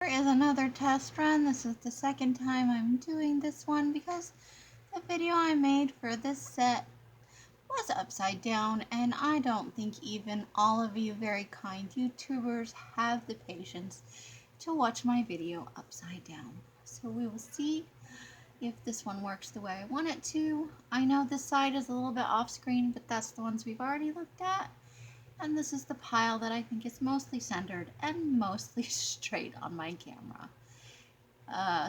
Here is another test run. This is the second time I'm doing this one because the video I made for this set was upside down, and I don't think even all of you very kind YouTubers have the patience to watch my video upside down. So we will see if this one works the way I want it to. I know this side is a little bit off screen, but that's the ones we've already looked at. And this is the pile that I think is mostly centered and mostly straight on my camera.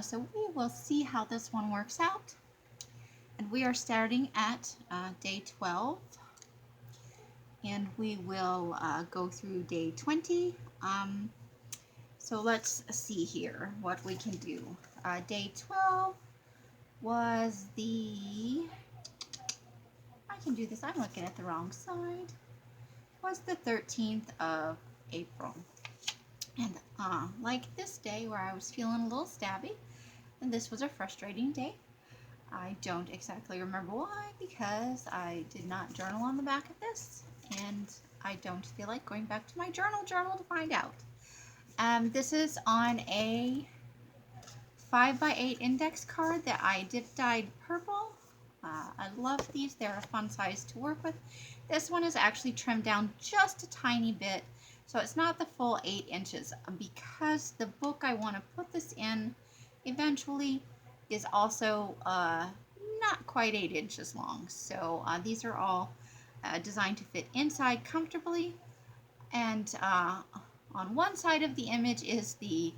So we will see how this one works out. And we are starting at day 12. And we will go through day 20. So let's see here what we can do. Day 12 was the, I can do this, I'm looking at the wrong side, was the 13th of April. And like this day where I was feeling a little stabby, and this was a frustrating day. I don't exactly remember why, because I did not journal on the back of this, and I don't feel like going back to my journal to find out. This is on a 5x8 index card that I dip dyed purple. I love these. They're a fun size to work with. This one is actually trimmed down just a tiny bit, so it's not the full 8 inches, because the book I want to put this in eventually is also not quite 8 inches long. So these are all designed to fit inside comfortably. And on one side of the image is the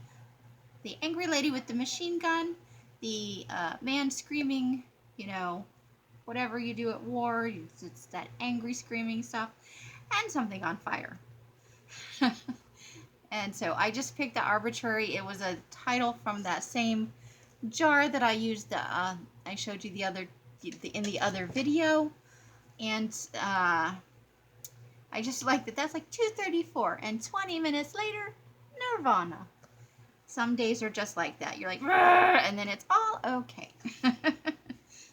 angry lady with the machine gun, the man screaming, you know, whatever you do at war, it's that angry screaming stuff, and something on fire. And so I just picked the arbitrary, it was a title from that same jar that I used, I showed you in the other video, and I just like that that's like 2:34, and 20 minutes later, Nirvana. Some days are just like that. You're like, and then it's all okay.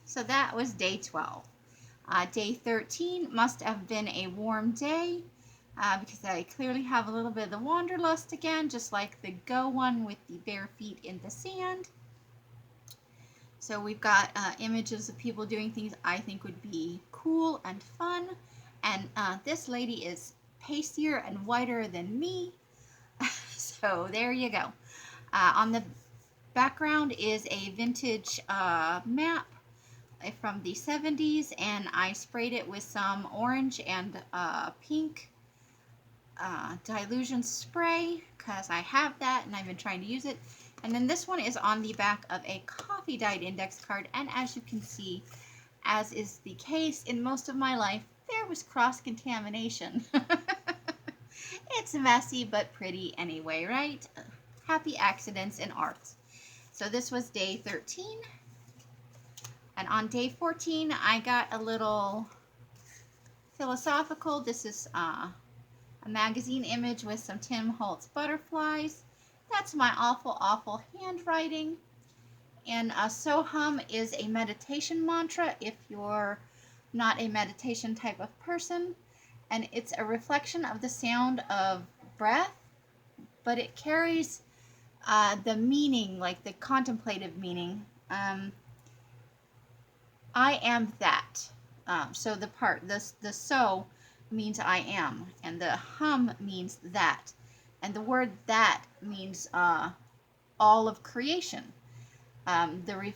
So that was day 12. Day 13 must have been a warm day because I clearly have a little bit of the wanderlust again, just like the go one with the bare feet in the sand. So we've got images of people doing things I think would be cool and fun. And this lady is pastier and whiter than me. So there you go. On the background is a vintage map from the 70s, and I sprayed it with some orange and pink Dylusion spray because I have that and I've been trying to use it. And then this one is on the back of a coffee dyed index card, and as you can see, as is the case in most of my life, there was cross-contamination. It's messy but pretty anyway, right? Happy accidents in art. So this was day 13. And on day 14, I got a little philosophical. This is a magazine image with some Tim Holtz butterflies. That's my awful, awful handwriting. And Soham is a meditation mantra if you're not a meditation type of person. And it's a reflection of the sound of breath, but it carries the meaning, like the contemplative meaning. I am that. So the so means I am, and the hum means that, and the word that means all of creation. The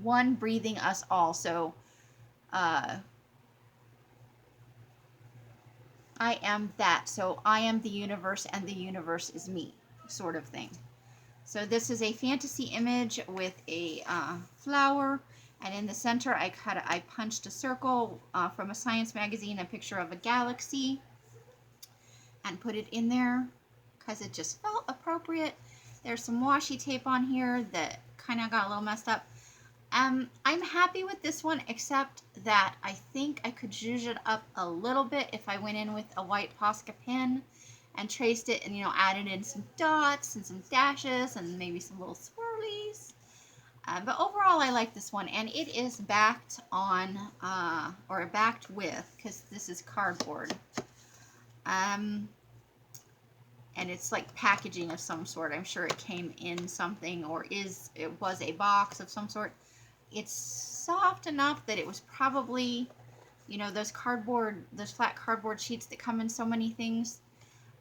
one breathing us all. So I am that. So I am the universe, and the universe is me, sort of thing. So this is a fantasy image with a flower, and in the center I punched a circle from a science magazine, a picture of a galaxy, and put it in there because it just felt appropriate. There's some washi tape on here that kind of got a little messed up. I'm happy with this one, except that I think I could zhuzh it up a little bit if I went in with a white Posca pen and traced it and, added in some dots and some dashes and maybe some little swirlies. But overall, I like this one, and it is backed on, or backed with, because this is cardboard. And and it's like packaging of some sort. I'm sure it came in something, or it was a box of some sort. It's soft enough that it was probably, you know, those flat cardboard sheets that come in so many things.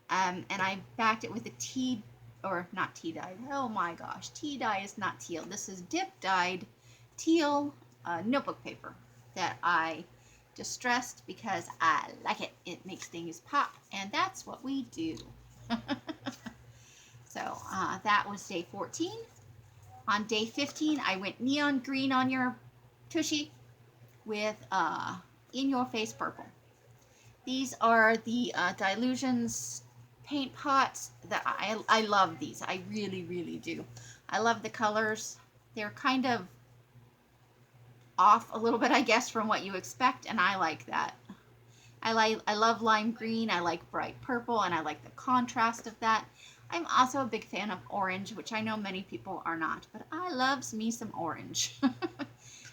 And I backed it with a tea, or not tea dyed. Oh my gosh, tea dye is not teal. This is dip dyed teal notebook paper that I distressed because I like it. It makes things pop, and that's what we do. So that was day 14. On day 15, I went neon green on your tushy with In Your Face Purple. These are the Dylusions paint pots that I love these. I really, really do. I love the colors. They're kind of off a little bit, I guess, from what you expect, and I like that. I love lime green, I like bright purple, and I like the contrast of that. I'm also a big fan of orange, which I know many people are not, but I loves me some orange.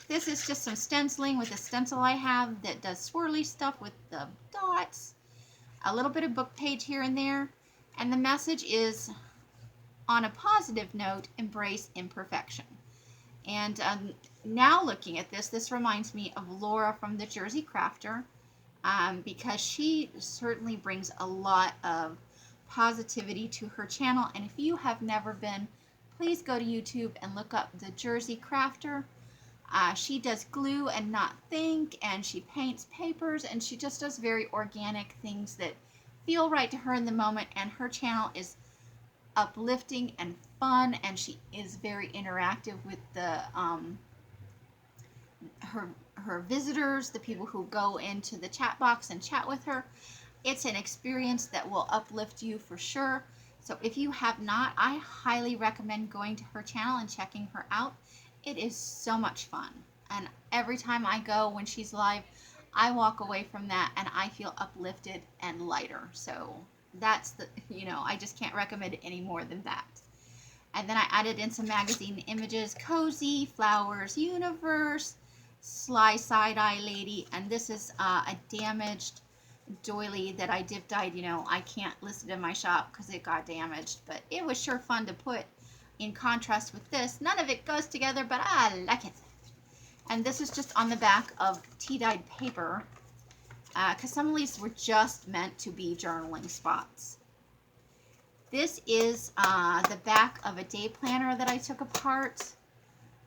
This is just some stenciling with a stencil I have that does swirly stuff with the dots, a little bit of book page here and there, and the message is, on a positive note, embrace imperfection. And now looking at this reminds me of Laura from the Jersey Crafter, because she certainly brings a lot of positivity to her channel. And if you have never been, please go to YouTube and look up the Jersey Crafter. She does glue and not think, and she paints papers, and she just does very organic things that feel right to her in the moment. And her channel is uplifting and fun, and she is very interactive with the her visitors, the people who go into the chat box and chat with her. It's an experience that will uplift you for sure. So if you have not, I highly recommend going to her channel and checking her out. It is so much fun. And every time I go when she's live, I walk away from that and I feel uplifted and lighter. So that's the, I just can't recommend it any more than that. And then I added in some magazine images: Cozy, Flowers, Universe, Sly Side-Eye Lady, and this is a damaged doily that I dip dyed. I can't list it in my shop because it got damaged, but it was sure fun to put in contrast with this. None of it goes together, but I like it. And this is just on the back of tea-dyed paper, because some of these were just meant to be journaling spots. This is the back of a day planner that I took apart,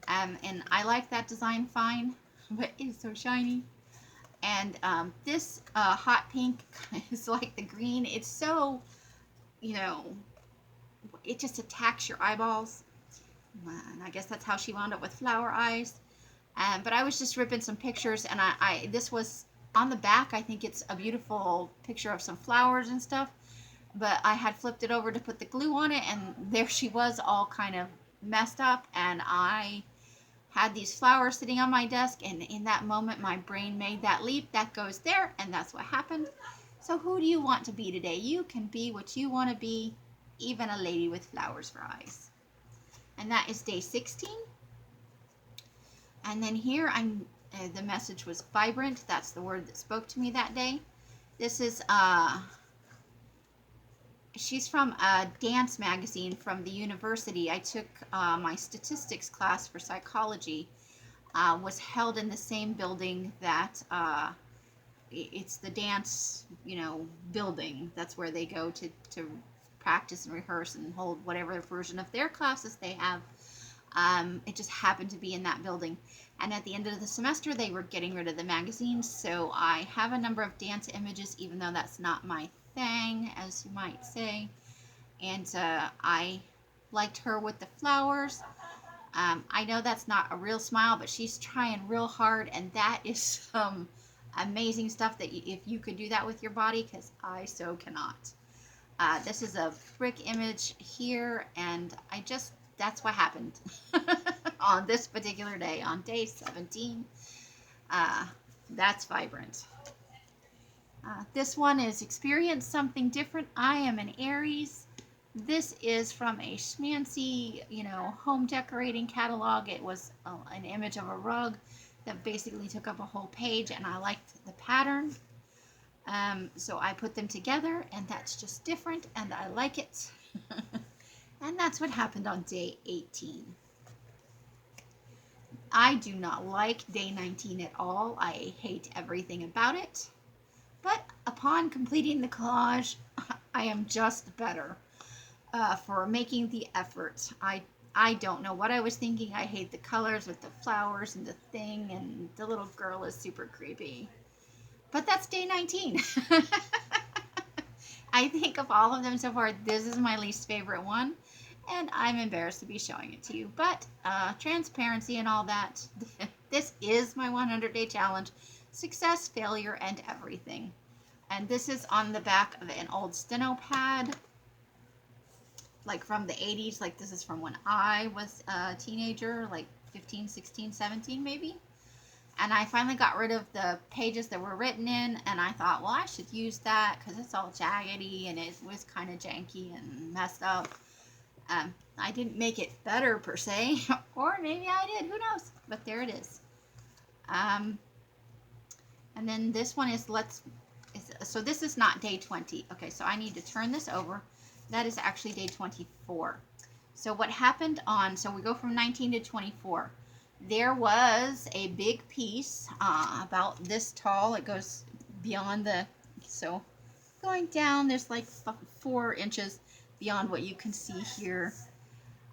and I like that design fine, but it's so shiny. And this hot pink is like the green. It's so, it just attacks your eyeballs. And I guess that's how she wound up with flower eyes. But I was just ripping some pictures, and this was on the back. I think it's a beautiful picture of some flowers and stuff. But I had flipped it over to put the glue on it, and there she was, all kind of messed up. And I had these flowers sitting on my desk, and in that moment my brain made that leap. That goes there, and that's what happened. So who do you want to be today? You can be what you want to be, even a lady with flowers for eyes. And that is day 16. And then here the message was vibrant. That's the word that spoke to me that day. This is she's from a dance magazine from the university. I took my statistics class for psychology. Was held in the same building that it's the dance, building. That's where they go to practice and rehearse and hold whatever version of their classes they have. It just happened to be in that building. And at the end of the semester, they were getting rid of the magazines. So I have a number of dance images, even though that's not my thing, as you might say. And I liked her with the flowers. I know that's not a real smile, but she's trying real hard, and that is some amazing stuff that if you could do that with your body, because I so cannot. This is a brick image here, and that's what happened on this particular day, on day 17. That's vibrant. This one is Experience Something Different. I am an Aries. This is from a schmancy, home decorating catalog. It was an image of a rug that basically took up a whole page, and I liked the pattern. So I put them together, and that's just different, and I like it. And that's what happened on day 18. I do not like day 19 at all. I hate everything about it. But upon completing the collage, I am just better for making the effort. I don't know what I was thinking. I hate the colors with the flowers and the thing, and the little girl is super creepy. But that's day 19. I think of all of them so far, this is my least favorite one, and I'm embarrassed to be showing it to you. But transparency and all that, this is my 100-day challenge. Success, failure, and everything. And this is on the back of an old steno pad, like from the 80s. Like this is from when I was a teenager, like 15, 16, 17 maybe. And I finally got rid of the pages that were written in, and I thought, well, I should use that because it's all jaggedy and it was kind of janky and messed up. I didn't make it better per se, or maybe I did, who knows? But there it is. And then this one is so this is not day 20. Okay, so I need to turn this over. That is actually day 24. So what happened so we go from 19 to 24. There was a big piece about this tall. It goes beyond so going down, there's like 4 inches beyond what you can see here.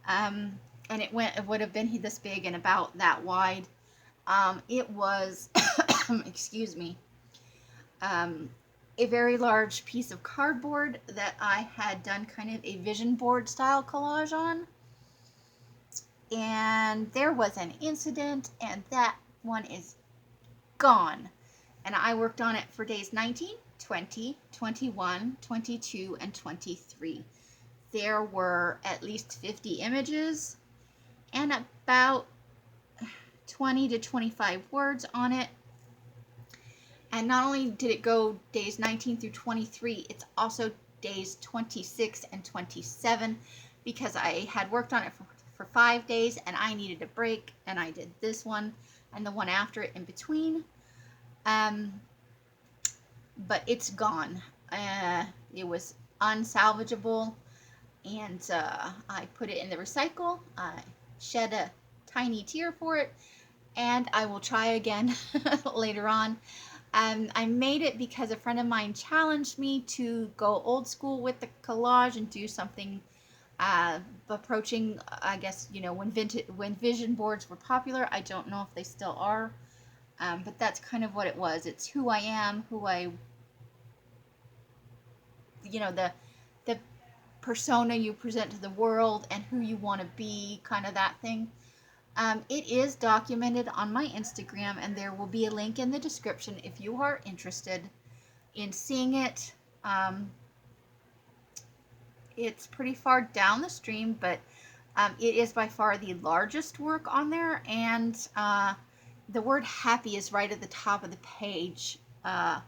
And it would have been this big and about that wide. It was, excuse me, a very large piece of cardboard that I had done kind of a vision board style collage on. And there was an incident, and that one is gone. And I worked on it for days 19, 20, 21, 22, and 23. There were at least 50 images and about 20 to 25 words on it. And not only did it go days 19 through 23, it's also days 26 and 27, because I had worked on it for 5 days and I needed a break, and I did this one and the one after it in between. But it's gone. It was unsalvageable, and I put it in the recycle. I shed a tiny tear for it, and I will try again later on. I made it because a friend of mine challenged me to go old school with the collage and do something approaching, I guess, when vision boards were popular. I don't know if they still are, but that's kind of what it was. It's who I am, the persona you present to the world and who you want to be, kind of that thing. It is documented on my Instagram, and there will be a link in the description if you are interested in seeing it. It's pretty far down the stream, but it is by far the largest work on there, and the word happy is right at the top of the page, and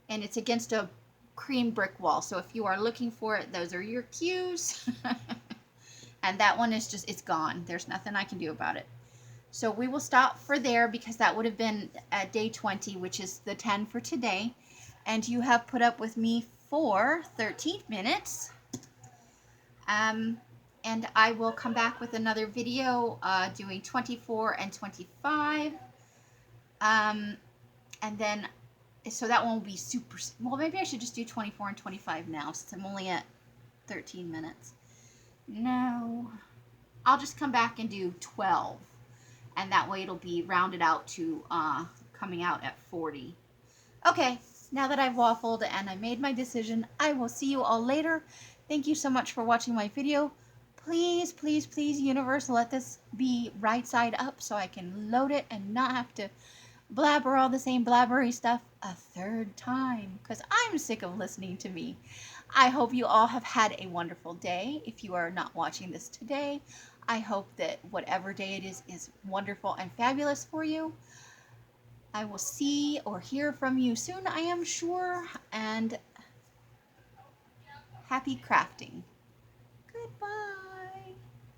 it's against a cream brick wall. So if you are looking for it, those are your cues. And that one is it's gone. There's nothing I can do about it. So we will stop for there, because that would have been at day 20, which is the 10 for today. And you have put up with me for 13 minutes. And I will come back with another video doing 24 and 25. And then, so that one will be super, well, maybe I should just do 24 and 25 now, since I'm only at 13 minutes. No, I'll just come back and do 12, and that way it'll be rounded out to coming out at 40. Okay, now that I've waffled and I made my decision, I will see you all later. Thank you so much for watching my video. Please, please, please, universe, let this be right side up so I can load it and not have to blabber all the same blabbery stuff a third time, because I'm sick of listening to me. I hope you all have had a wonderful day. If you are not watching this today, I hope that whatever day it is wonderful and fabulous for you. I will see or hear from you soon, I am sure, and happy crafting. Goodbye.